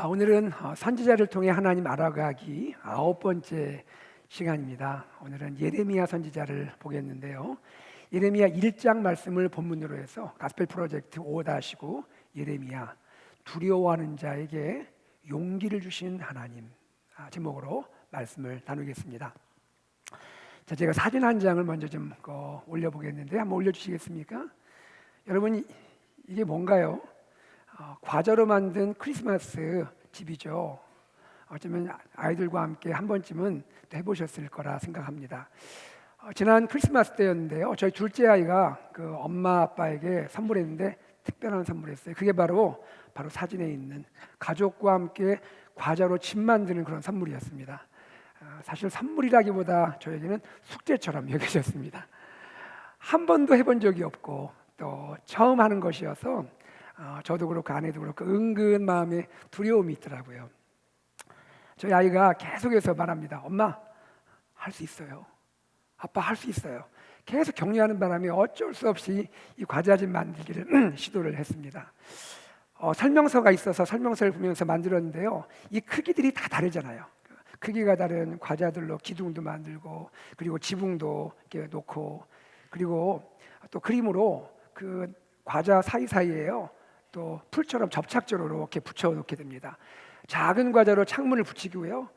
오늘은 선지자를 통해 하나님 알아가기 9번째 시간입니다. 오늘은 예레미야 선지자를 보겠는데요. 예레미야 1장 말씀을 본문으로 해서 가스펠 프로젝트 5-9 예레미야 두려워하는 자에게 용기를 주신 하나님 제목으로 말씀을 나누겠습니다. 자, 제가 사진 한 장을 먼저 좀 올려보겠는데 한번 올려주시겠습니까? 여러분 이게 뭔가요? 과자로 만든 크리스마스 집이죠. 어쩌면 아이들과 함께 한 번쯤은 해보셨을 거라 생각합니다. 지난 크리스마스 때였는데요. 저희 둘째 아이가 그 엄마 아빠에게 선물했는데 특별한 선물이었어요. 그게 바로 사진에 있는 가족과 함께 과자로 집 만드는 그런 선물이었습니다. 사실 선물이라기보다 저에게는 숙제처럼 여겨졌습니다. 한 번도 해본 적이 없고 또 처음 하는 것이어서 저도 그렇고 아내도 그렇고 은근 마음에 두려움이 있더라고요. 저희 아이가 계속해서 말합니다. 엄마, 할 수 있어요. 아빠, 할 수 있어요. 계속 격려하는 바람에 어쩔 수 없이 이 과자집 만들기를 시도를 했습니다. 설명서가 있어서 설명서를 보면서 만들었는데요. 이 크기들이 다 다르잖아요. 크기가 다른 과자들로 기둥도 만들고 그리고 지붕도 이렇게 놓고 그리고 또 그림으로 그 과자 사이사이에요. 또 풀처럼 접착제로 이렇게 붙여놓게 됩니다. 작은 과자로 창문을 붙이고요.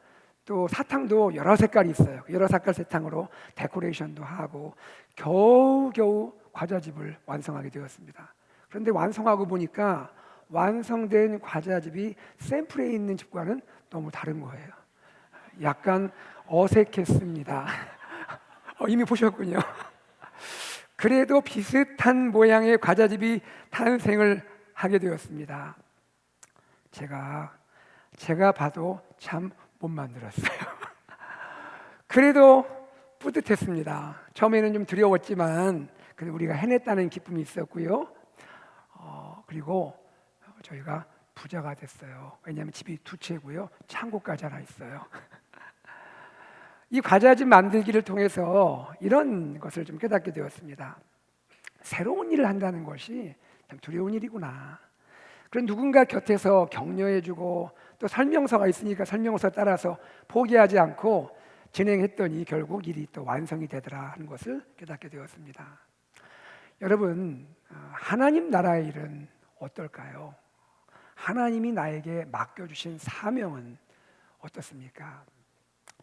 또 사탕도 여러 색깔이 있어요. 여러 색깔 사탕으로 데코레이션도 하고 겨우겨우 과자집을 완성하게 되었습니다. 그런데 완성하고 보니까 완성된 과자집이 샘플에 있는 집과는 너무 다른 거예요. 약간 어색했습니다. 이미 보셨군요. 그래도 비슷한 모양의 과자집이 탄생을 하게 되었습니다. 제가 봐도 참 못 만들었어요. 그래도 뿌듯했습니다. 처음에는 좀 두려웠지만 그래도 우리가 해냈다는 기쁨이 있었고요. 그리고 저희가 부자가 됐어요. 왜냐하면 집이 두 채고요. 창고까지 하나 있어요. 이 과자집 만들기를 통해서 이런 것을 좀 깨닫게 되었습니다. 새로운 일을 한다는 것이 참 두려운 일이구나. 그런 누군가 곁에서 격려해주고 또 설명서가 있으니까 설명서 따라서 포기하지 않고 진행했더니 결국 일이 또 완성이 되더라 하는 것을 깨닫게 되었습니다. 여러분, 하나님 나라의 일은 어떨까요? 하나님이 나에게 맡겨주신 사명은 어떻습니까?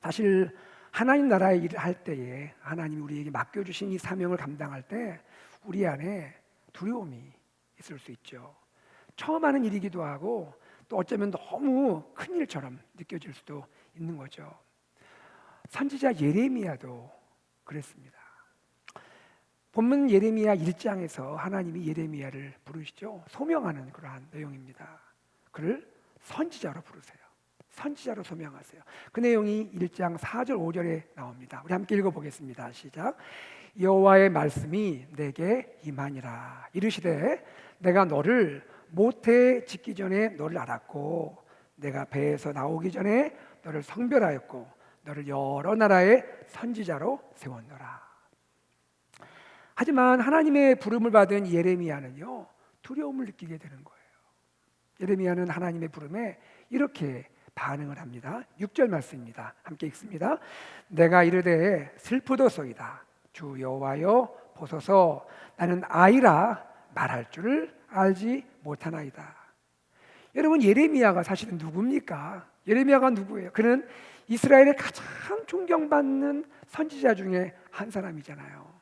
사실 하나님 나라의 일을 할 때에 하나님이 우리에게 맡겨주신 이 사명을 감당할 때 우리 안에 두려움이 있을 수 있죠. 처음 하는 일이기도 하고 또 어쩌면 너무 큰 일처럼 느껴질 수도 있는 거죠. 선지자 예레미야도 그랬습니다. 본문 예레미야 1장에서 하나님이 예레미야를 부르시죠. 소명하는 그러한 내용입니다. 그를 선지자로 부르세요. 선지자로 소명하세요. 그 내용이 1장 4절 5절에 나옵니다. 우리 함께 읽어보겠습니다. 시작. 여호와의 말씀이 내게 임하니라. 이르시되 내가 너를 모태에 짓기 전에 너를 알았고 내가 배에서 나오기 전에 너를 성별하였고 너를 여러 나라의 선지자로 세웠노라. 하지만 하나님의 부름을 받은 예레미야는요, 두려움을 느끼게 되는 거예요. 예레미야는 하나님의 부름에 이렇게 반응을 합니다. 6절 말씀입니다. 함께 읽습니다. 내가 이르되 슬프도소이다. 주 여호와여 보소서 나는 아이라 말할 줄을 알지 못하나이다. 여러분, 예레미야가 사실은 누굽니까? 예레미야가 누구예요? 그는 이스라엘의 가장 존경받는 선지자 중에 한 사람이잖아요.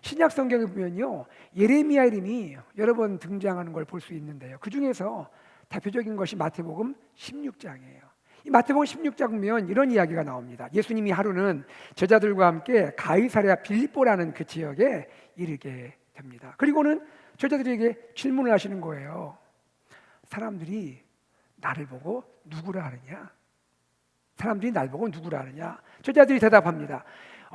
신약 성경에 보면요, 예레미야 이름이 여러 번 등장하는 걸 볼 수 있는데요. 그 중에서 대표적인 것이 마태복음 16장이에요. 이 마태복음 16장 보면 이런 이야기가 나옵니다. 예수님이 하루는 제자들과 함께 가이사랴 빌립보라는 그 지역에 이르게 됩니다. 그리고는 제자들에게 질문을 하시는 거예요. 사람들이 나를 보고 누구라 하느냐? 사람들이 날 보고 누구라 하느냐? 제자들이 대답합니다.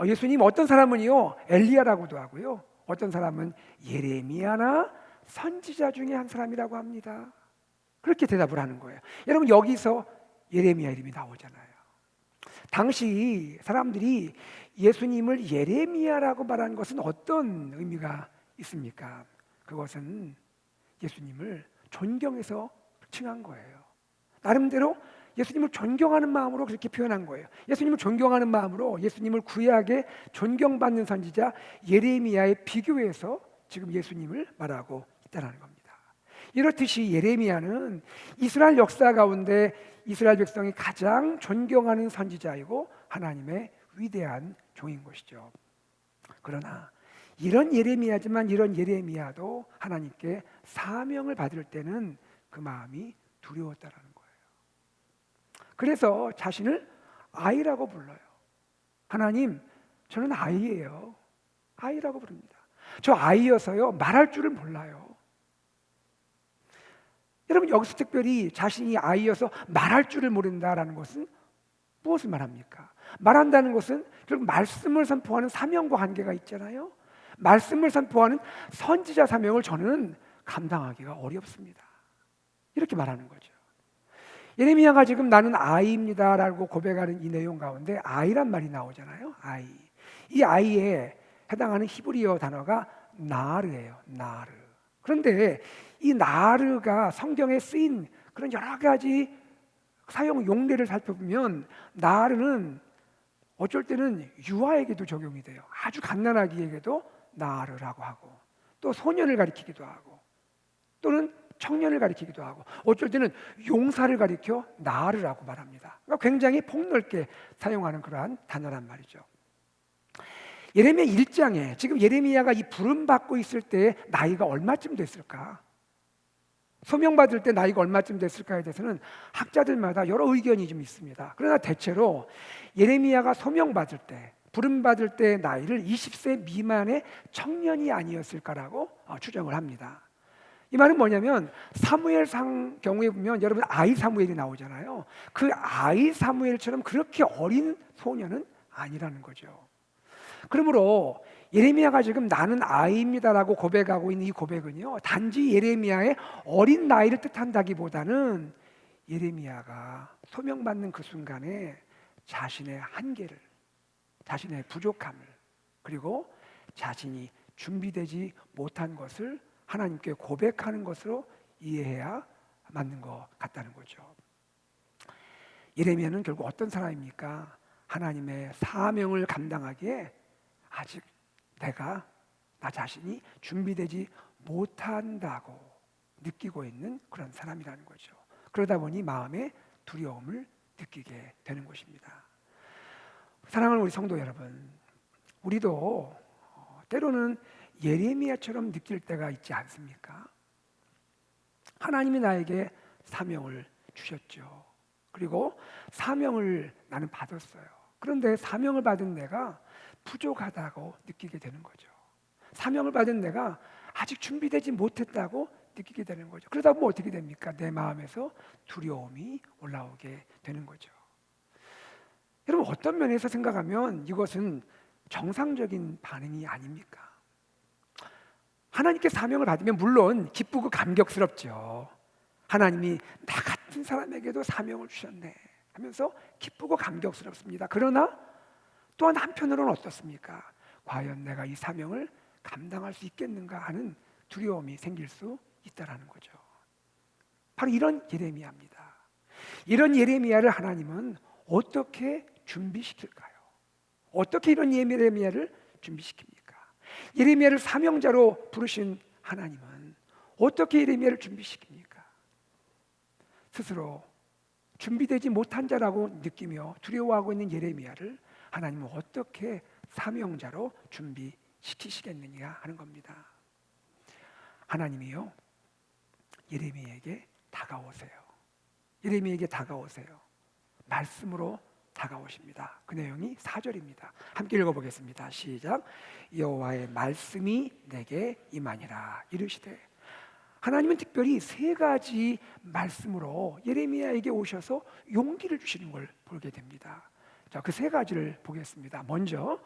예수님, 어떤 사람은요 엘리야라고도 하고요, 어떤 사람은 예레미야나 선지자 중에 한 사람이라고 합니다. 그렇게 대답을 하는 거예요. 여러분, 여기서 예레미야 이름이 나오잖아요. 당시 사람들이 예수님을 예레미야라고 말하는 것은 어떤 의미가 있습니까? 그것은 예수님을 존경해서 칭한 거예요. 나름대로 예수님을 존경하는 마음으로 그렇게 표현한 거예요. 예수님을 존경하는 마음으로 예수님을 구약에 존경받는 선지자 예레미야에 비교해서 지금 예수님을 말하고 있다는 겁니다. 이렇듯이 예레미야는 이스라엘 역사 가운데 이스라엘 백성이 가장 존경하는 선지자이고 하나님의 위대한 종인 것이죠. 그러나 이런 예레미야지만 이런 예레미야도 하나님께 사명을 받을 때는 그 마음이 두려웠다라는 거예요. 그래서 자신을 아이라고 불러요. 하나님, 저는 아이예요. 아이라고 부릅니다. 저 아이여서요, 말할 줄을 몰라요. 여러분, 여기서 특별히 자신이 아이여서 말할 줄을 모른다라는 것은 무엇을 말합니까? 말한다는 것은 결국 말씀을 선포하는 사명과 관계가 있잖아요. 말씀을 선포하는 선지자 사명을 저는 감당하기가 어렵습니다. 이렇게 말하는 거죠. 예레미야가 지금 나는 아이입니다라고 고백하는 이 내용 가운데 아이란 말이 나오잖아요. 아이. 이 아이에 해당하는 히브리어 단어가 나르예요. 나르. 그런데 이 나르가 성경에 쓰인 그런 여러 가지 사용 용례를 살펴보면 나르는 어쩔 때는 유아에게도 적용이 돼요. 아주 갓난아기에게도 나르라고 하고, 또 소년을 가리키기도 하고, 또는 청년을 가리키기도 하고, 어쩔 때는 용사를 가리켜 나르라고 말합니다. 그러니까 굉장히 폭넓게 사용하는 그러한 단어란 말이죠. 예레미야 1장에 지금 예레미야가 이 부름 받고 있을 때 나이가 얼마쯤 됐을까? 소명받을 때 나이가 얼마쯤 됐을까에 대해서는 학자들마다 여러 의견이 좀 있습니다. 그러나 대체로 예레미야가 소명받을 때, 부름받을 때 나이를 20세 미만의 청년이 아니었을까라고 추정을 합니다. 이 말은 뭐냐면 사무엘상 경우에 보면 여러분 아이 사무엘이 나오잖아요. 그 아이 사무엘처럼 그렇게 어린 소년은 아니라는 거죠. 그러므로 예레미야가 지금 나는 아이입니다라고 고백하고 있는 이 고백은요, 단지 예레미야의 어린 나이를 뜻한다기보다는 예레미야가 소명받는 그 순간에 자신의 한계를, 자신의 부족함을, 그리고 자신이 준비되지 못한 것을 하나님께 고백하는 것으로 이해해야 맞는 것 같다는 거죠. 예레미야는 결국 어떤 사람입니까? 하나님의 사명을 감당하기에 아직 나 자신이 준비되지 못한다고 느끼고 있는 그런 사람이라는 거죠. 그러다 보니 마음에 두려움을 느끼게 되는 것입니다. 사랑하는 우리 성도 여러분, 우리도 때로는 예레미야처럼 느낄 때가 있지 않습니까? 하나님이 나에게 사명을 주셨죠. 그리고 사명을 나는 받았어요. 그런데 사명을 받은 내가 부족하다고 느끼게 되는 거죠. 사명을 받은 내가 아직 준비되지 못했다고 느끼게 되는 거죠. 그러다 보면 어떻게 됩니까? 내 마음에서 두려움이 올라오게 되는 거죠. 여러분, 어떤 면에서 생각하면 이것은 정상적인 반응이 아닙니까? 하나님께 사명을 받으면 물론 기쁘고 감격스럽죠. 하나님이 나 같은 사람에게도 사명을 주셨네 하면서 기쁘고 감격스럽습니다. 그러나 또한 한편으로는 어떻습니까? 과연 내가 이 사명을 감당할 수 있겠는가 하는 두려움이 생길 수 있다는 거죠. 바로 이런 예레미야입니다. 이런 예레미야를 하나님은 어떻게 준비시킬까요? 어떻게 이런 예레미야를 준비시킵니까? 예레미야를 사명자로 부르신 하나님은 어떻게 예레미야를 준비시킵니까? 스스로 준비되지 못한 자라고 느끼며 두려워하고 있는 예레미야를 하나님은 어떻게 사명자로 준비시키시겠느냐 하는 겁니다. 하나님이요, 예레미야에게 다가오세요. 예레미야에게 다가오세요. 말씀으로 다가오십니다. 그 내용이 4절입니다. 함께 읽어보겠습니다. 시작. 여호와의 말씀이 내게 임하니라 이르시되. 하나님은 특별히 3가지 말씀으로 예레미야에게 오셔서 용기를 주시는 걸 보게 됩니다. 자, 그 3가지를 보겠습니다. 먼저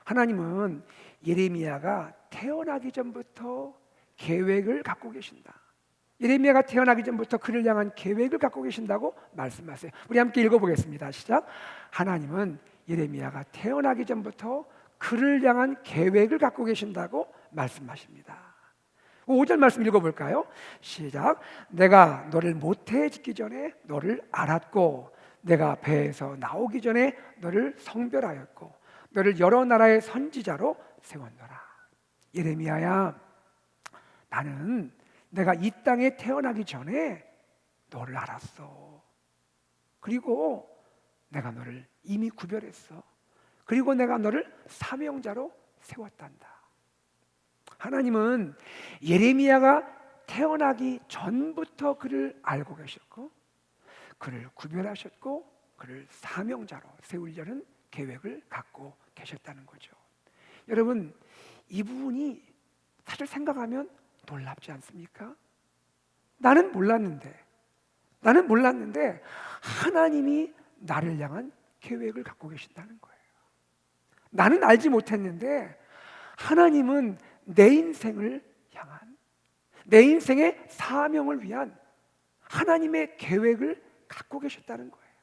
하나님은 예레미야가 태어나기 전부터 계획을 갖고 계신다. 예레미야가 태어나기 전부터 그를 향한 계획을 갖고 계신다고 말씀하세요. 우리 함께 읽어보겠습니다. 시작. 하나님은 예레미야가 태어나기 전부터 그를 향한 계획을 갖고 계신다고 말씀하십니다. 그 5절 말씀 읽어볼까요? 시작. 내가 너를 모태에 짓기 전에 너를 알았고 내가 배에서 나오기 전에 너를 성별하였고 너를 여러 나라의 선지자로 세웠노라. 예레미야야, 나는 내가 이 땅에 태어나기 전에 너를 알았어. 그리고 내가 너를 이미 구별했어. 그리고 내가 너를 사명자로 세웠단다. 하나님은 예레미야가 태어나기 전부터 그를 알고 계셨고 그를 구별하셨고 그를 사명자로 세우려는 계획을 갖고 계셨다는 거죠. 여러분, 이 부분이 사실 생각하면 놀랍지 않습니까? 나는 몰랐는데 하나님이 나를 향한 계획을 갖고 계신다는 거예요. 나는 알지 못했는데 하나님은 내 인생을 향한, 내 인생의 사명을 위한 하나님의 계획을 갖고 계셨다는 거예요.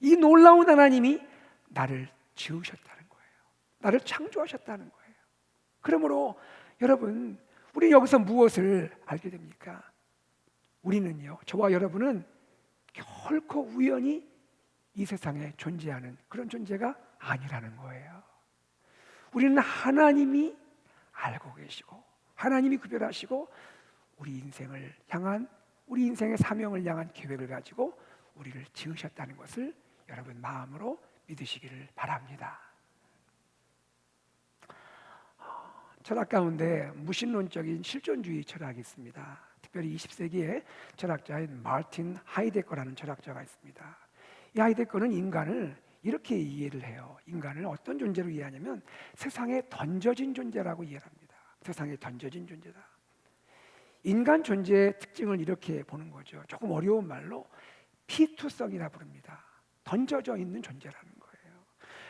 이 놀라운 하나님이 나를 지으셨다는 거예요. 나를 창조하셨다는 거예요. 그러므로 여러분, 우리 여기서 무엇을 알게 됩니까? 우리는요, 저와 여러분은 결코 우연히 이 세상에 존재하는 그런 존재가 아니라는 거예요. 우리는 하나님이 알고 계시고 하나님이 구별하시고 우리 인생을 향한, 우리 인생의 사명을 향한 계획을 가지고 우리를 지으셨다는 것을 여러분 마음으로 믿으시기를 바랍니다. 철학 가운데 무신론적인 실존주의 철학이 있습니다. 특별히 20세기의 철학자인 마르틴 하이데거라는 철학자가 있습니다. 이 하이데거는 인간을 이렇게 이해를 해요. 인간을 어떤 존재로 이해하냐면 세상에 던져진 존재라고 이해를 합니다. 세상에 던져진 존재다. 인간 존재의 특징을 이렇게 보는 거죠. 조금 어려운 말로 피투성이라 부릅니다. 던져져 있는 존재라는 거예요.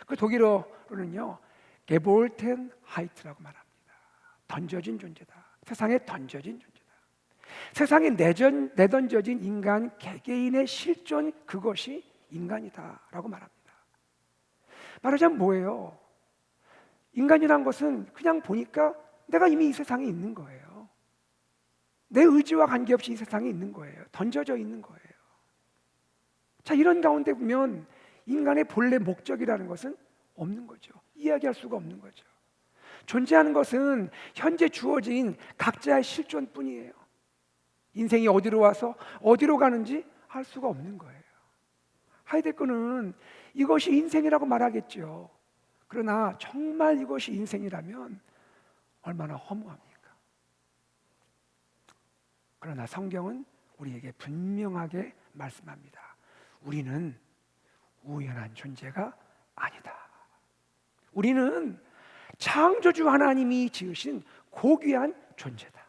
그 독일어로는요, 게볼텐 하이트라고 말합니다. 던져진 존재다. 세상에 던져진 존재다. 세상에 내던져진 인간 개개인의 실존, 그것이 인간이다라고 말합니다. 말하자면 뭐예요? 인간이란 것은 그냥 보니까 내가 이미 이 세상에 있는 거예요. 내 의지와 관계없이 이 세상에 있는 거예요. 던져져 있는 거예요. 자, 이런 가운데 보면 인간의 본래 목적이라는 것은 없는 거죠. 이야기할 수가 없는 거죠. 존재하는 것은 현재 주어진 각자의 실존뿐이에요. 인생이 어디로 와서 어디로 가는지 알 수가 없는 거예요. 하이데거는 이것이 인생이라고 말하겠죠. 그러나 정말 이것이 인생이라면 얼마나 허무합니까? 그러나 성경은 우리에게 분명하게 말씀합니다. 우리는 우연한 존재가 아니다. 우리는 창조주 하나님이 지으신 고귀한 존재다.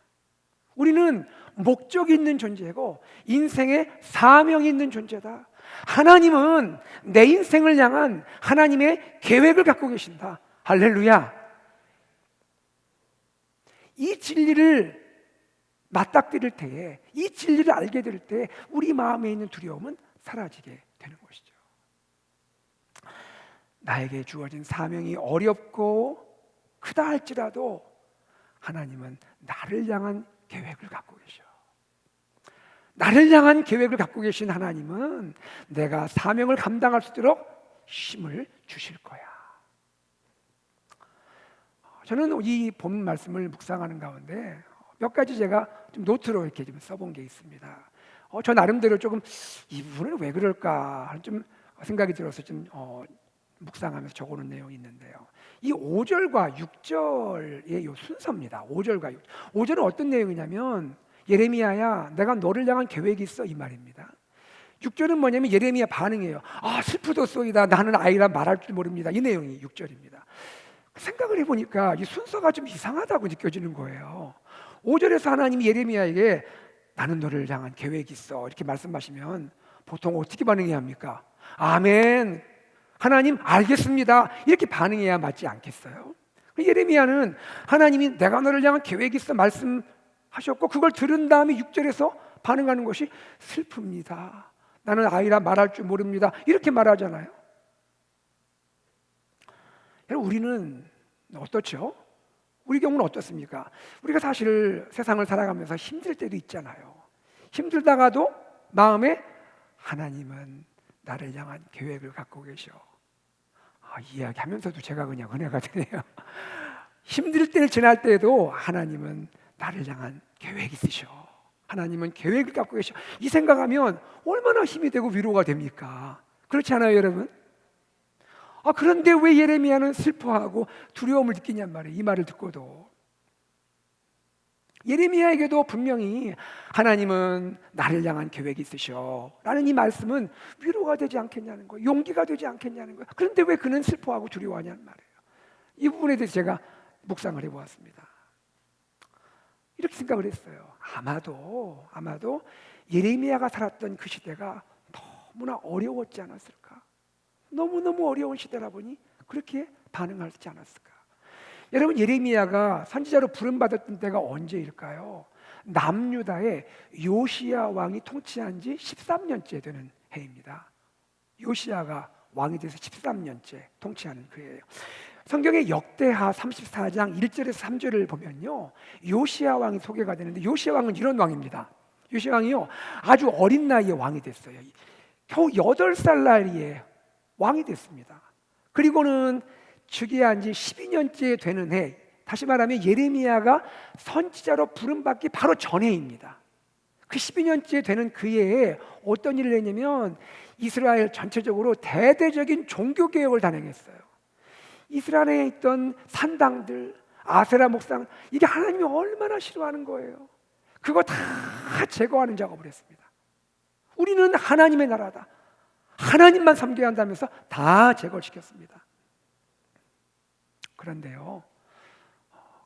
우리는 목적이 있는 존재고 인생에 사명이 있는 존재다. 하나님은 내 인생을 향한 하나님의 계획을 갖고 계신다. 할렐루야. 이 진리를 맞닥뜨릴 때에, 이 진리를 알게 될 때 우리 마음에 있는 두려움은 사라지게 되는 것이죠. 나에게 주어진 사명이 어렵고 크다 할지라도 하나님은 나를 향한 계획을 갖고 계셔. 나를 향한 계획을 갖고 계신 하나님은 내가 사명을 감당할 수 있도록 힘을 주실 거야. 저는 이 본 말씀을 묵상하는 가운데 몇 가지 제가 좀 노트로 이렇게 좀 써본 게 있습니다. 저 나름대로 조금 이 부분은 왜 그럴까 하는 좀 생각이 들어서 좀 묵상하면서 적어놓은 내용이 있는데요. 이 5절과 6절의 이 순서입니다. 5절과 6절. 5절은 어떤 내용이냐면 예레미야야, 내가 너를 향한 계획이 있어, 이 말입니다. 6절은 뭐냐면 예레미야 반응이에요. 아, 슬프도소이다. 나는 아이라 말할 줄 모릅니다. 이 내용이 6절입니다. 생각을 해보니까 이 순서가 좀 이상하다고 느껴지는 거예요. 5절에서 하나님이 예레미야에게 나는 너를 향한 계획이 있어 이렇게 말씀하시면 보통 어떻게 반응해야 합니까? 아멘, 하나님 알겠습니다, 이렇게 반응해야 맞지 않겠어요? 예레미야는 하나님이 내가 너를 향한 계획이 있어 말씀하셨고 그걸 들은 다음에 6절에서 반응하는 것이 슬픕니다. 나는 아이라 말할 줄 모릅니다, 이렇게 말하잖아요. 여러분, 우리는 어떻죠? 우리 경우는 어떻습니까? 우리가 사실 세상을 살아가면서 힘들 때도 있잖아요. 힘들다가도 마음에 하나님은 나를 향한 계획을 갖고 계셔. 이야기하면서도 제가 그냥 은혜가 되네요. 힘들 때를 지날 때에도 하나님은 나를 향한 계획이 있으셔. 하나님은 계획을 갖고 계셔. 이 생각하면 얼마나 힘이 되고 위로가 됩니까? 그렇지 않아요, 여러분? 그런데 왜 예레미야는 슬퍼하고 두려움을 느끼냔 말이에요. 이 말을 듣고도. 예레미야에게도 분명히 하나님은 나를 향한 계획이 있으셔 라는 이 말씀은 위로가 되지 않겠냐는 거예요. 용기가 되지 않겠냐는 거예요. 그런데 왜 그는 슬퍼하고 두려워하냐는 말이에요. 이 부분에 대해서 제가 묵상을 해보았습니다. 이렇게 생각을 했어요. 아마도 예레미야가 살았던 그 시대가 너무나 어려웠지 않았을까? 너무너무 어려운 시대라 보니 그렇게 반응하지 않았을까? 여러분, 예레미야가 선지자로 부름받았던 때가 언제일까요? 남유다의 요시야 왕이 통치한 지 13년째 되는 해입니다. 요시야가 왕이 돼서 13년째 통치하는 그 해예요. 성경의 역대하 34장 1절에서 3절을 보면요, 요시야 왕이 소개가 되는데, 요시야 왕은 이런 왕입니다. 요시야 왕이요, 아주 어린 나이에 왕이 됐어요. 겨우 8살 나이에 왕이 됐습니다. 그리고는 즉위한 지 12년째 되는 해, 다시 말하면 예레미야가 선지자로 부름받기 바로 전해입니다. 그 12년째 되는 그 해에 어떤 일을 했냐면 이스라엘 전체적으로 대대적인 종교개혁을 단행했어요. 이스라엘에 있던 산당들, 아세라 목상, 이게 하나님이 얼마나 싫어하는 거예요. 그거 다 제거하는 작업을 했습니다. 우리는 하나님의 나라다, 하나님만 섬겨야 한다면서 다 제거시켰습니다.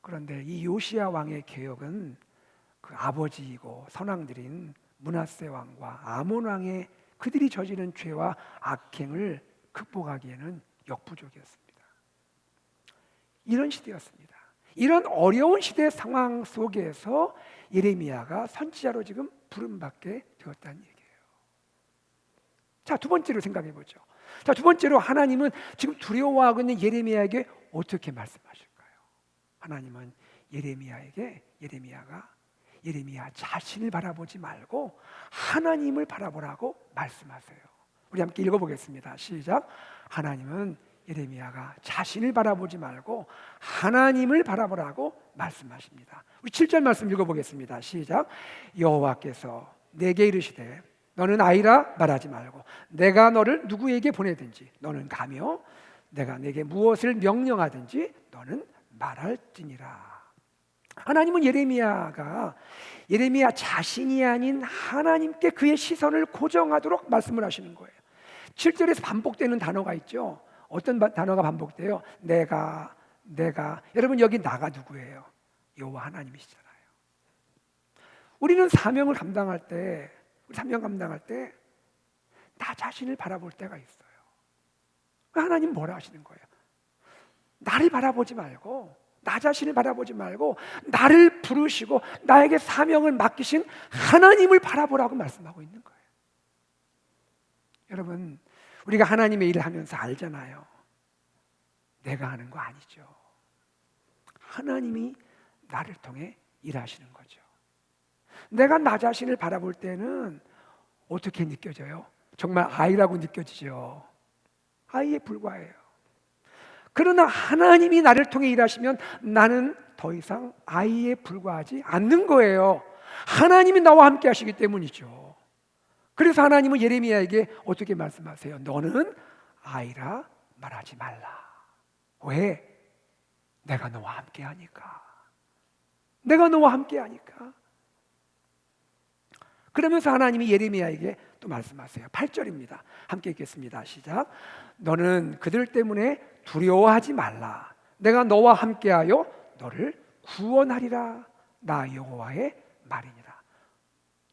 그런데 이 요시야 왕의 개혁은 그 아버지이고 선왕들인 므낫세 왕과 아몬 왕의 그들이 저지른 죄와 악행을 극복하기에는 역부족이었습니다. 이런 시대였습니다. 이런 어려운 시대 상황 속에서 예레미야가 선지자로 지금 부름받게 되었다는 얘기예요. 자, 두 번째로 생각해 보죠. 자, 두 번째로 하나님은 지금 두려워하고 있는 예레미야에게 어떻게 말씀하실까요? 하나님은 예레미야 자신을 바라보지 말고 하나님을 바라보라고 말씀하세요. 우리 함께 읽어보겠습니다. 시작. 하나님은 예레미야가 자신을 바라보지 말고 하나님을 바라보라고 말씀하십니다. 우리 7절 말씀 읽어보겠습니다. 시작. 여호와께서 내게 이르시되 너는 아이라 말하지 말고 내가 너를 누구에게 보내든지 너는 가며 내가 내게 무엇을 명령하든지 너는 말할지니라. 하나님은 예레미야 자신이 아닌 하나님께 그의 시선을 고정하도록 말씀을 하시는 거예요. 7절에서 반복되는 단어가 있죠. 어떤 단어가 반복돼요? 내가. 여러분, 여기 나가 누구예요? 여호와 하나님이시잖아요. 우리는 사명 감당할 때 나 자신을 바라볼 때가 있어요. 하나님 뭐라 하시는 거예요? 나를 바라보지 말고, 나 자신을 바라보지 말고 나를 부르시고 나에게 사명을 맡기신 하나님을 바라보라고 말씀하고 있는 거예요. 여러분, 우리가 하나님의 일을 하면서 알잖아요. 내가 하는 거 아니죠. 하나님이 나를 통해 일하시는 거죠. 내가 나 자신을 바라볼 때는 어떻게 느껴져요? 정말 아이라고 느껴지죠. 아이에 불과해요. 그러나 하나님이 나를 통해 일하시면 나는 더 이상 아이에 불과하지 않는 거예요. 하나님이 나와 함께 하시기 때문이죠. 그래서 하나님은 예레미야에게 어떻게 말씀하세요? 너는 아이라 말하지 말라. 왜? 내가 너와 함께 하니까. 그러면서 하나님이 예레미야에게 또 말씀하세요. 8절입니다. 함께 읽겠습니다. 시작. 너는 그들 때문에 두려워하지 말라. 내가 너와 함께하여 너를 구원하리라. 나 여호와의 말이니라.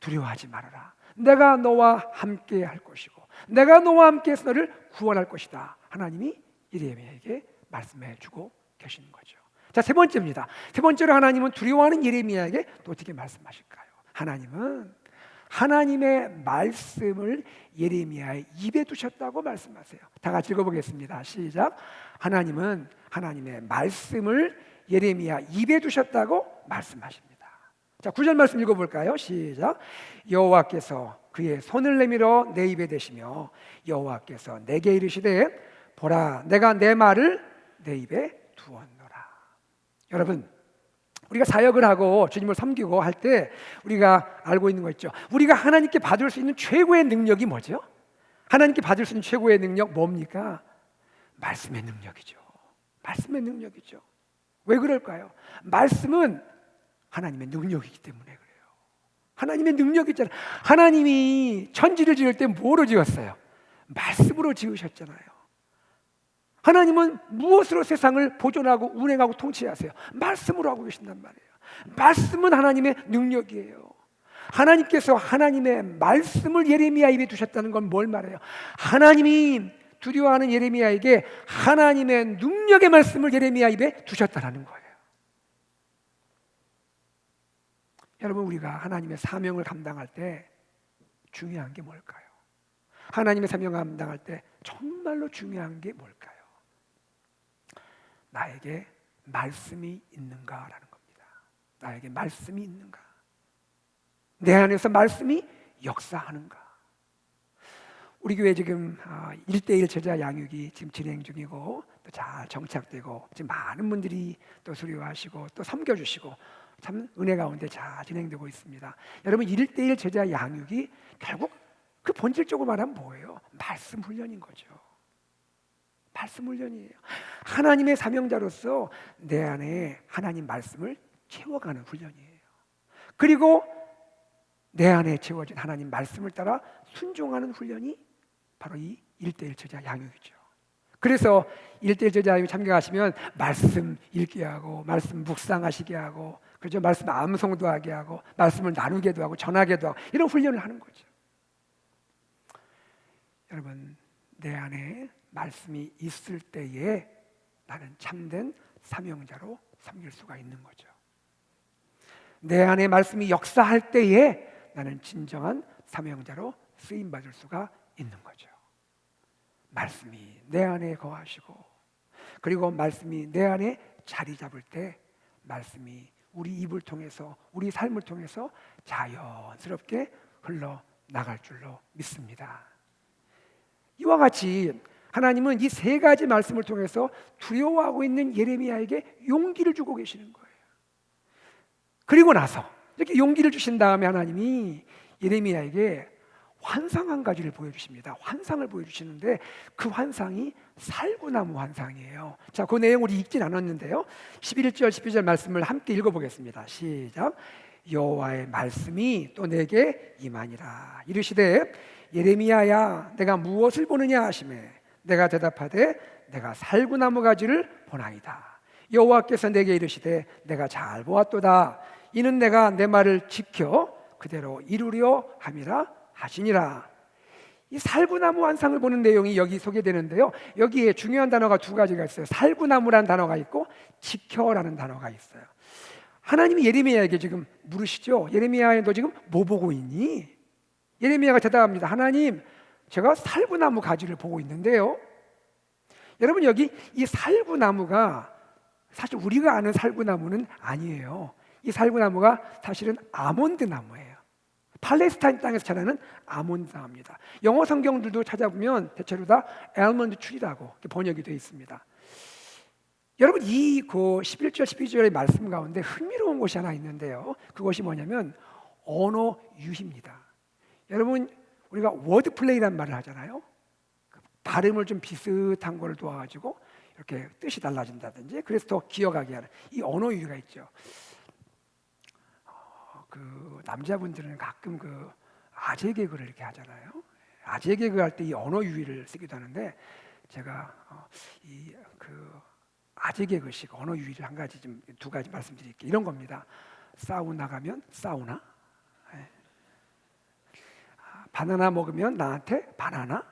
두려워하지 말아라. 내가 너와 함께 할 것이고 내가 너와 함께해서 너를 구원할 것이다. 하나님이 예레미야에게 말씀해 주고 계시는 거죠. 자, 세 번째입니다. 세 번째로 하나님은 두려워하는 예레미야에게 또 어떻게 말씀하실까요? 하나님은 하나님의 말씀을 예레미야의 입에 두셨다고 말씀하세요. 다 같이 읽어보겠습니다. 시작. 하나님은 하나님의 말씀을 예레미야 입에 두셨다고 말씀하십니다. 자, 9절 말씀 읽어볼까요? 시작. 여호와께서 그의 손을 내밀어 내 입에 대시며 여호와께서 내게 이르시되 보라 내가 내 말을 내 입에 두었노라. 여러분, 우리가 사역을 하고 주님을 섬기고 할 때 우리가 알고 있는 거 있죠. 우리가 하나님께 받을 수 있는 최고의 능력이 뭐죠? 하나님께 받을 수 있는 최고의 능력 뭡니까? 말씀의 능력이죠. 말씀의 능력이죠. 왜 그럴까요? 말씀은 하나님의 능력이기 때문에 그래요. 하나님의 능력이 있잖아요. 하나님이 천지를 지을 때 뭐로 지었어요? 말씀으로 지으셨잖아요. 하나님은 무엇으로 세상을 보존하고 운행하고 통치하세요? 말씀으로 하고 계신단 말이에요. 말씀은 하나님의 능력이에요. 하나님께서 하나님의 말씀을 예레미야 입에 두셨다는 건 뭘 말해요? 하나님이 두려워하는 예레미야에게 하나님의 능력의 말씀을 예레미야 입에 두셨다는 거예요. 여러분, 우리가 하나님의 사명을 감당할 때 중요한 게 뭘까요? 하나님의 사명을 감당할 때 정말로 중요한 게 뭘까요? 나에게 말씀이 있는가라는 겁니다. 나에게 말씀이 있는가? 내 안에서 말씀이 역사하는가? 우리 교회 지금 1:1 제자 양육이 지금 진행 중이고 또 잘 정착되고 지금 많은 분들이 또 수료하시고 또 섬겨주시고 참 은혜 가운데 잘 진행되고 있습니다. 여러분, 1:1 제자 양육이 결국 그 본질적으로 말하면 뭐예요? 말씀 훈련인 거죠. 말씀 훈련이에요. 하나님의 사명자로서 내 안에 하나님 말씀을 채워가는 훈련이에요. 그리고 내 안에 채워진 하나님 말씀을 따라 순종하는 훈련이 바로 이 1:1 제자 양육이죠. 그래서 1:1 제자 양육 참가하시면 말씀 읽게 하고 말씀 묵상하시게 하고 그죠? 말씀 암송도 하게 하고 말씀을 나누게도 하고 전하게도 하고 이런 훈련을 하는 거죠. 여러분, 내 안에 말씀이 있을 때에 나는 참된 사명자로 섬길 수가 있는 거죠. 내 안에 말씀이 역사할 때에 나는 진정한 사명자로 쓰임받을 수가 있는 거죠. 말씀이 내 안에 거하시고 그리고 말씀이 내 안에 자리 잡을 때 말씀이 우리 입을 통해서 우리 삶을 통해서 자연스럽게 흘러나갈 줄로 믿습니다. 이와 같이 하나님은 이 세 가지 말씀을 통해서 두려워하고 있는 예레미야에게 용기를 주고 계시는 거예요. 그리고 나서 이렇게 용기를 주신 다음에 하나님이 예레미야에게 환상 한 가지를 보여주십니다. 환상을 보여주시는데 그 환상이 살구나무 환상이에요. 자, 그 내용 우리 읽진 않았는데요. 11절 12절 말씀을 함께 읽어보겠습니다. 시작. 여호와의 말씀이 또 내게 임하니라. 이르시되 예레미야야 내가 무엇을 보느냐 하시매 내가 대답하되 내가 살구나무 가지를 보나이다. 여호와께서 내게 이르시되 내가 잘 보았도다. 이는 내가 내 말을 지켜 그대로 이루려 함이라 하시니라. 이 살구나무 환상을 보는 내용이 여기 소개되는데요. 여기에 중요한 단어가 두 가지가 있어요. 살구나무라는 단어가 있고 지켜라는 단어가 있어요. 하나님이 예레미야에게 지금 물으시죠. 예레미야야 너 지금 뭐 보고 있니? 예레미야가 대답합니다. 하나님, 제가 살구나무 가지를 보고 있는데요. 여러분, 여기 이 살구나무가 사실 우리가 아는 살구나무는 아니에요. 이 살구나무가 사실은 아몬드 나무예요. 팔레스타인 땅에서 자라는 아몬드 나무입니다. 영어 성경들도 찾아보면 대체로 다 알몬드 트리라고 번역이 되어 있습니다. 여러분, 이 11절 12절의 말씀 가운데 흥미로운 것이 하나 있는데요. 그것이 뭐냐면 언어 유희입니다. 여러분, 우리가 워드 플레이란 말을 하잖아요. 발음을 좀 비슷한 걸 도와가지고 이렇게 뜻이 달라진다든지 그래서 더 기억하게 하는 이 언어 유희가 있죠. 그 남자분들은 가끔 그 아재 개그를 이렇게 하잖아요. 아재 개그 할 때 이 언어 유희를 쓰기도 하는데 제가 이 그 아재 개그식 언어 유희를 한 가지 좀 두 가지 말씀드릴게요. 이런 겁니다. 사우나 가면 사우나, 바나나 먹으면 나한테 바나나.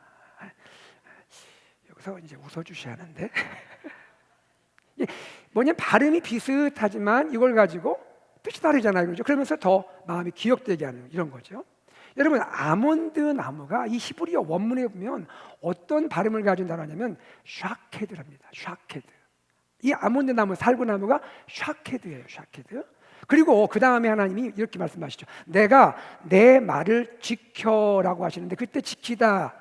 여기서 이제 웃어주셔야 하는데 뭐냐면 발음이 비슷하지만 이걸 가지고 뜻이 다르잖아요. 그렇죠? 그러면서 더 마음이 기억되게 하는 이런 거죠. 여러분, 아몬드 나무가 이 히브리어 원문에 보면 어떤 발음을 가진 단어냐면 샤케드랍니다. 샤케드. 이 아몬드 나무, 살구나무가 샤케드예요. 샤케드. 그리고 그 다음에 하나님이 이렇게 말씀하시죠. 내가 내 말을 지켜라고 하시는데, 그때 지키다,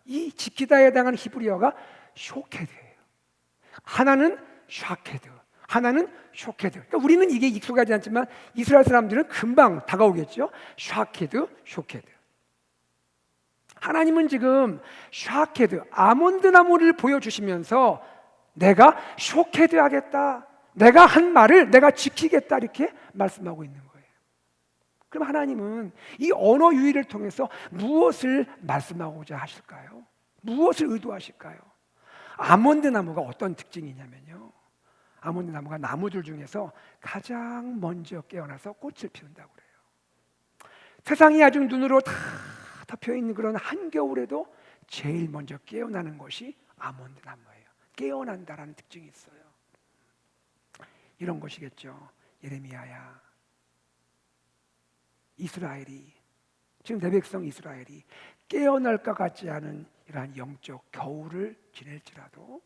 이 지키다에 해당하는 히브리어가 쇼케드예요. 하나는 샤케드, 하나는 쇼케드. 그러니까 우리는 이게 익숙하지 않지만 이스라엘 사람들은 금방 다가오겠죠. 샤케드, 쇼케드. 하나님은 지금 샤케드, 아몬드 나무를 보여주시면서 내가 쇼케드 하겠다, 내가 한 말을 내가 지키겠다, 이렇게 말씀하고 있는 거예요. 그럼 하나님은 이 언어 유희를 통해서 무엇을 말씀하고자 하실까요? 무엇을 의도하실까요? 아몬드 나무가 어떤 특징이냐면요, 아몬드 나무가 나무들 중에서 가장 먼저 깨어나서 꽃을 피운다고 그래요. 세상이 아주 눈으로 다 덮여 있는 그런 한겨울에도 제일 먼저 깨어나는 것이 아몬드 나무예요. 깨어난다라는 특징이 있어요. 이런 것이겠죠. 예레미야야, 이스라엘이, 지금 내 백성 이스라엘이 깨어날 것 같지 않은 이러한 영적 겨울을 지낼지라도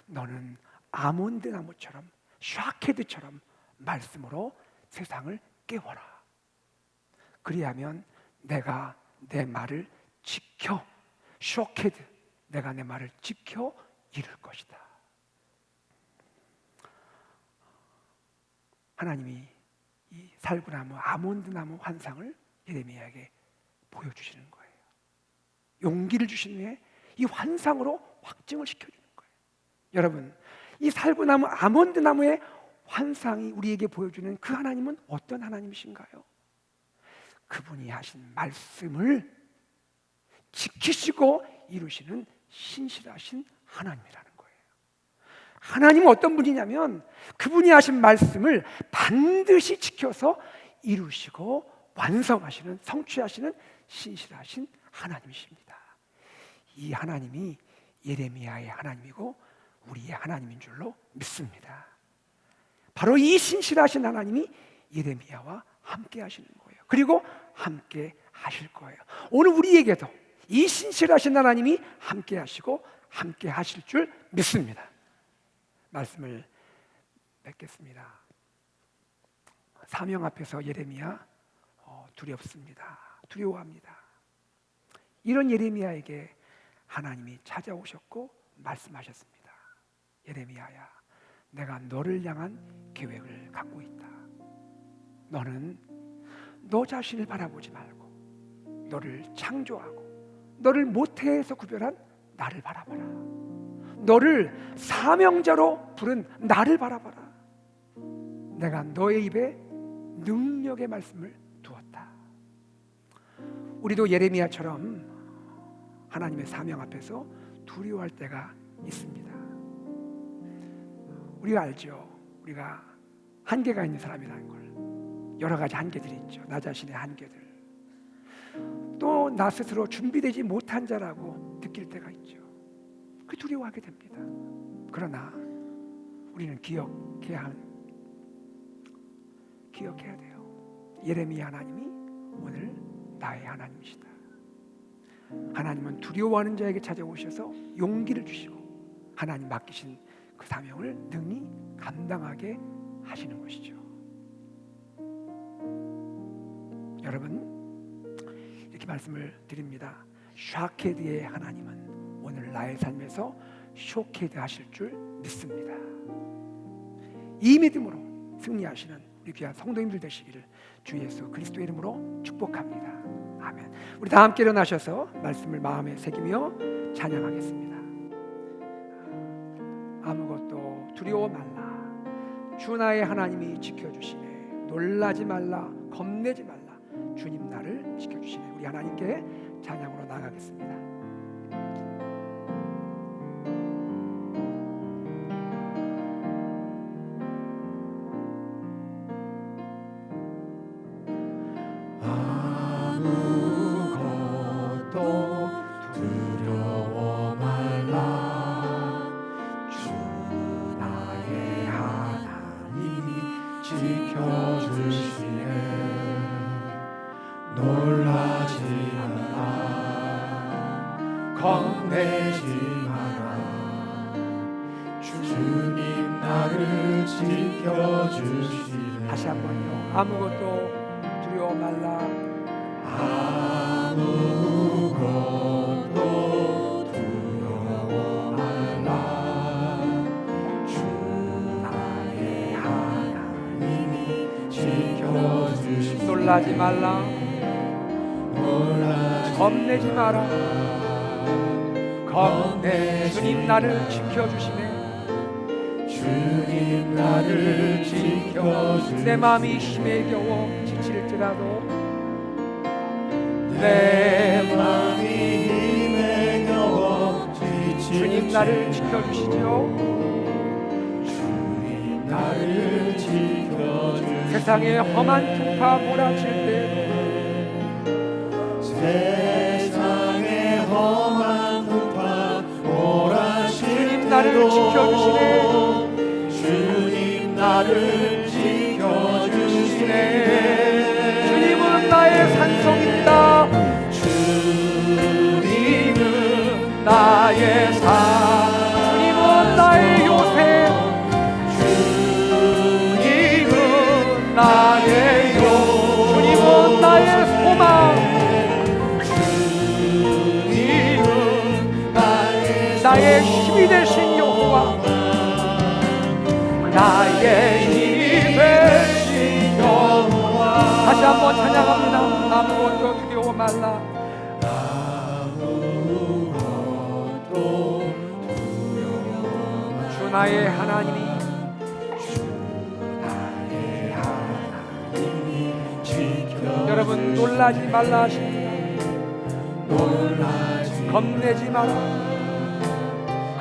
너는 아몬드 나무처럼, 샤케드처럼 말씀으로 세상을 깨워라. 그리하면 내가 내 말을 지켜, 쇼케드, 내가 내 말을 지켜 이룰 것이다. 하나님이 이 살구나무, 아몬드나무 환상을 예레미야에게 보여주시는 거예요. 용기를 주신 후에 이 환상으로 확증을 시켜주는 거예요. 여러분, 이 살구나무, 아몬드나무의 환상이 우리에게 보여주는 그 하나님은 어떤 하나님이신가요? 그분이 하신 말씀을 지키시고 이루시는 신실하신 하나님이라는 거예요. 하나님은 어떤 분이냐면 그분이 하신 말씀을 반드시 지켜서 이루시고 완성하시는, 성취하시는 신실하신 하나님이십니다. 이 하나님이 예레미야의 하나님이고 우리의 하나님인 줄로 믿습니다. 바로 이 신실하신 하나님이 예레미야와 함께 하시는 거예요. 그리고 함께 하실 거예요. 오늘 우리에게도 이 신실하신 하나님이 함께 하시고 함께 하실 줄 믿습니다. 말씀을 맺겠습니다. 사명 앞에서 예레미야 두렵습니다. 두려워합니다. 이런 예레미야에게 하나님이 찾아오셨고 말씀하셨습니다. 예레미야야, 내가 너를 향한 계획을 갖고 있다. 너는 너 자신을 바라보지 말고 너를 창조하고 너를 모태에서 구별한 나를 바라봐라. 너를 사명자로 부른 나를 바라봐라. 내가 너의 입에 능력의 말씀을 두었다. 우리도 예레미야처럼 하나님의 사명 앞에서 두려워할 때가 있습니다. 우리가 알죠. 우리가 한계가 있는 사람이라는 걸. 여러 가지 한계들이 있죠. 나 자신의 한계들. 또 나 스스로 준비되지 못한 자라고 느낄 때가 있죠. 그 두려워하게 됩니다. 그러나 우리는 기억해야 돼요. 예레미야 하나님이 오늘 나의 하나님이시다. 하나님은 두려워하는 자에게 찾아오셔서 용기를 주시고 하나님 맡기신 그 사명을 능히 감당하게 하시는 것이죠. 여러분, 이렇게 말씀을 드립니다. 샤케드의 하나님은 오늘 나의 삶에서 쇼케드 하실 줄 믿습니다. 이 믿음으로 승리하시는 우리 귀한 성도님들 되시기를 주 예수 그리스도의 이름으로 축복합니다. 아멘. 우리 다 함께 일어나셔서 말씀을 마음에 새기며 찬양하겠습니다. 아무것도 두려워 말라. 주 나의 하나님이 지켜주시네. 놀라지 말라. 겁내지 말라. 주님 나를 지켜주시네. 우리 하나님께 찬양으로 나가겠습니다. 놀라지 마라, 겁내지 마라. 주님 나를 지켜주시네. 다시 한번요. 아무것도 두려워 말라. 아무것도 두려워 말라. 주 나의 하나님이 지켜주시네. 놀라지 말라. 겁내지 마라. 주님 나를 지켜주시네. 주님 나를 지켜주시네. 내 마음이 힘에 겨워 지칠지라도 내 마음이 힘에 겨워 주님 나를 지켜주시죠. 주님 나를 지켜주시네. 세상에 험한 풍파 몰아칠 때 세상에 험한 풍파 몰아칠 주님 나를 지켜주시네. 주님 나를 지켜주시네. 주님은 나의 산성입니다. 주님은 나의 산. 주님은 나의 요새. 주님은 나의 요. 주님은 나의 소망. 주님은 나의 힘이 되신 여호와. 나의 힘이 되신 여호와. 다시 한번 찬양합니다. 아무것도 두려워 말라. 아무것도 두려워 말라. 주 나의 하나님이 나의 하나님이 지켜. 여러분 놀라지 말라 하십니다. 놀라지 겁내지 마라.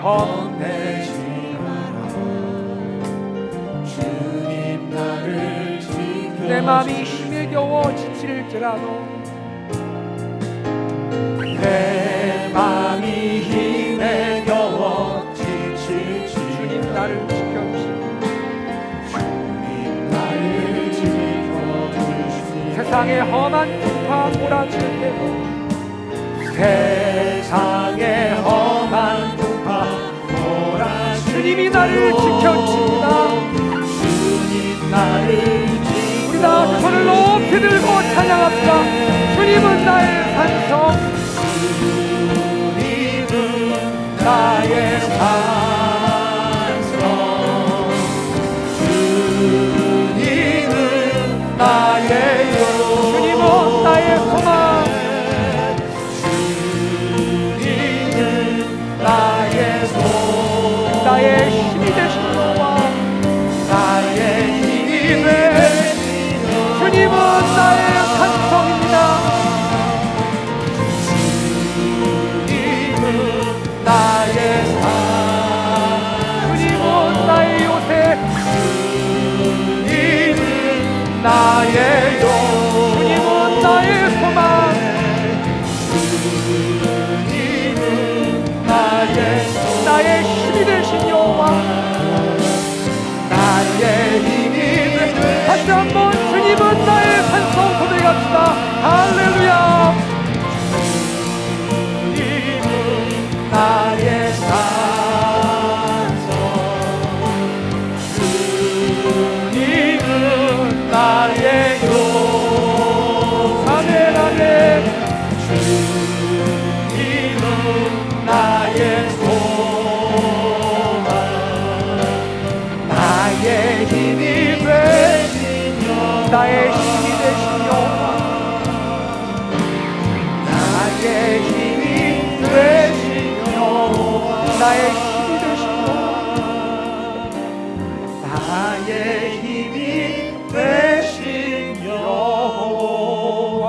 겁내지 마라. 주님 나를 지켜. 내 마음이 힘에 겨워 지칠지라도 내 마음이 힘에 겨워 지칠지. 주님 나를 지켜주시고 주님 나를 지켜주시니. 세상에 험한 풍파 몰아칠 때도 세상에 험한 풍파 몰아칠 주님이 나를 지켜주십니다. 주님 나를 지켜. 우리 다 손을 높이 들고 찬양합시다. 주님은 나의 산성. 주님은 나의 산성. 주님은 나의 요. 주님은 나의 소망. 주님은 나의 소. 나의 힘이 되신 여호와. 나의 힘이 되신 주님은 나의 산성입니다. 주님은 나의 산. 주님은 나의 요새. 주님은 나의 요. 주님은 나의 소망. 주님은 나의 소. 나의 힘이 되신 여호와. 나의 힘이 되신. 다시 한번 주님은 나의 산성 고백합시다. 할렐루야. 주님은 나의 산성. 주님은 나의 요. 아멘 아멘. 주님은 나의 소망. 나의 힘이 되신 여호와. 나의 힘이 되신 여호와. 나의 힘이 되신 여호와. 나의 힘이 되신 여호와. 나의 힘이 되신 여호와.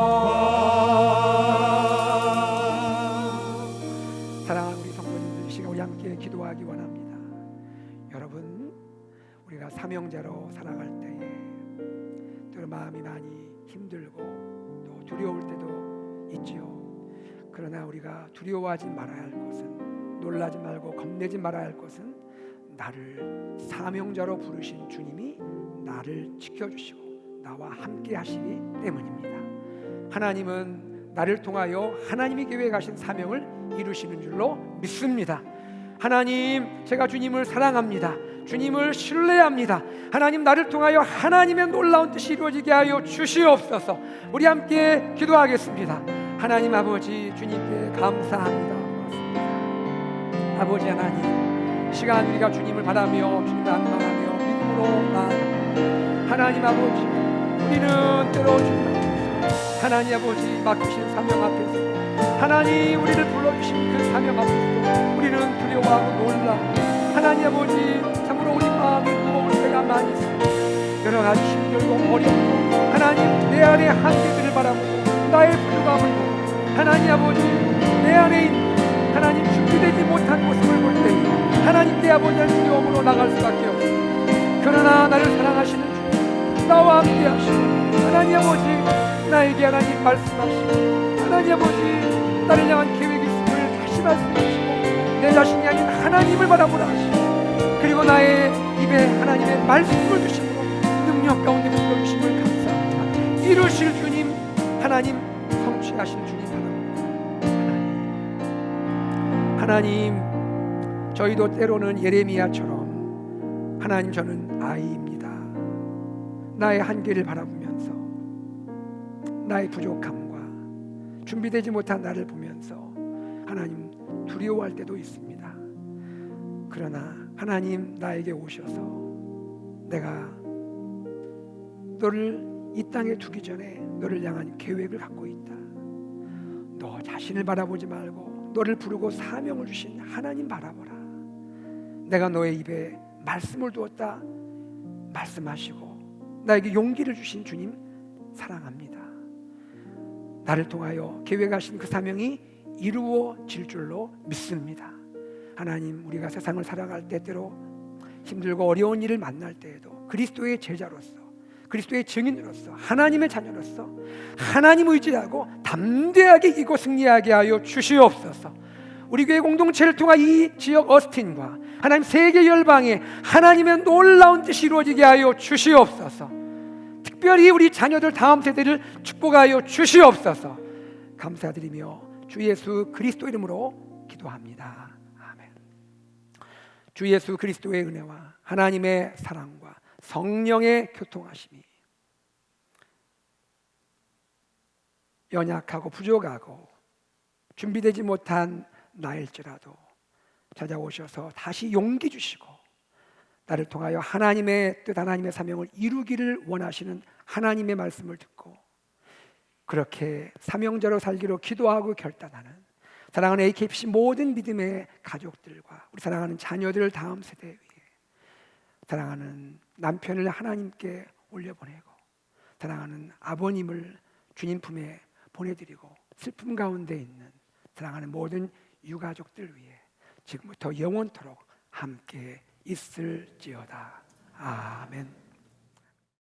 사랑하는 우리 성도님들, 이 시간 우리 함께 기도하기 원합니다. 여러분, 우리가 사명자로 살아갈 때에 때로 마음이 많이 힘들고 또 두려울 때도 있지요. 그러나 우리가 두려워하지 말아야 할 것은, 놀라지 말고 겁내지 말아야 할 것은 나를 사명자로 부르신 주님이 나를 지켜주시고 나와 함께 하시기 때문입니다. 하나님은 나를 통하여 하나님이 계획하신 사명을 이루시는 줄로 믿습니다. 하나님, 제가 주님을 사랑합니다. 주님을 신뢰합니다. 하나님, 나를 통하여 하나님의 놀라운 뜻이 이루어지게 하여 주시옵소서. 우리 함께 기도하겠습니다. 하나님 아버지, 주님께 감사합니다. 고맙습니다. 아버지 하나님, 이 시간 우리가 주님을 바라며 주님을 안망하며 믿음으로 나아갑니다. 하나님 아버지, 우리는 때로 주님 앞에서, 하나님 아버지 맡기신 사명 앞에서, 하나님 우리를 불러주신 그 사명 앞에서 우리는 두려워하고 놀라고, 하나님 아버지 참으로 우리 마음이 무거울 때가 많이 있습니다. 여러 가지 힘들고 어렵고, 하나님 내 안의 한계들을 바라보고 나의 부족함을 보고, 하나님 아버지 내 안에 있는 하나님 준비되지 못한 모습을 볼 때 하나님께 아버지의 두려움으로 나갈 수밖에 없습니다. 그러나 나를 사랑하시는 주님, 나와 함께 하시고, 하나님 아버지 나에게 하나님 말씀하시고, 하나님 아버지 나를 향한 계획이 있음을 다시 말씀하시고, 내 자신이 아닌 하나님을 바라보라 하시고, 그리고 나의 입에 하나님의 말씀을 주시고 능력 가운데 불러주심을 감사합니다. 이루실 주님, 하나님 성취하실 주님 바랍니다. 하나님, 저희도 때로는 예레미야처럼 하나님, 저는 아이입니다. 나의 한계를 바라보면서 나의 부족함과 준비되지 못한 나를 보면서 하나님 두려워할 때도 있습니다. 그러나 하나님, 나에게 오셔서 내가 너를 이 땅에 두기 전에 너를 향한 계획을 갖고 있다. 너 자신을 바라보지 말고 너를 부르고 사명을 주신 하나님 바라보라. 내가 너의 입에 말씀을 두었다 말씀하시고 나에게 용기를 주신 주님 사랑합니다. 나를 통하여 계획하신 그 사명이 이루어질 줄로 믿습니다. 하나님, 우리가 세상을 살아갈 때때로 힘들고 어려운 일을 만날 때에도 그리스도의 제자로서, 그리스도의 증인으로서, 하나님의 자녀로서 하나님 의지하고 담대하게 이기고 승리하게 하여 주시옵소서. 우리 교회 공동체를 통한 이 지역 어스틴과 하나님 세계 열방에 하나님의 놀라운 뜻이 이루어지게 하여 주시옵소서. 특별히 우리 자녀들 다음 세대를 축복하여 주시옵소서. 감사드리며 주 예수 그리스도 이름으로 기도합니다. 주 예수 그리스도의 은혜와 하나님의 사랑과 성령의 교통하심이 연약하고 부족하고 준비되지 못한 나일지라도 찾아오셔서 다시 용기 주시고 나를 통하여 하나님의 뜻, 하나님의 사명을 이루기를 원하시는 하나님의 말씀을 듣고 그렇게 사명자로 살기로 기도하고 결단하는 사랑하는 AKPC 모든 믿음의 가족들과 우리 사랑하는 자녀들 다음 세대 위에 사랑하는 남편을 하나님께 올려보내고 사랑하는 아버님을 주님 품에 보내드리고 슬픔 가운데 있는 사랑하는 모든 유가족들 위해 지금부터 영원토록 함께 있을지어다. 아멘.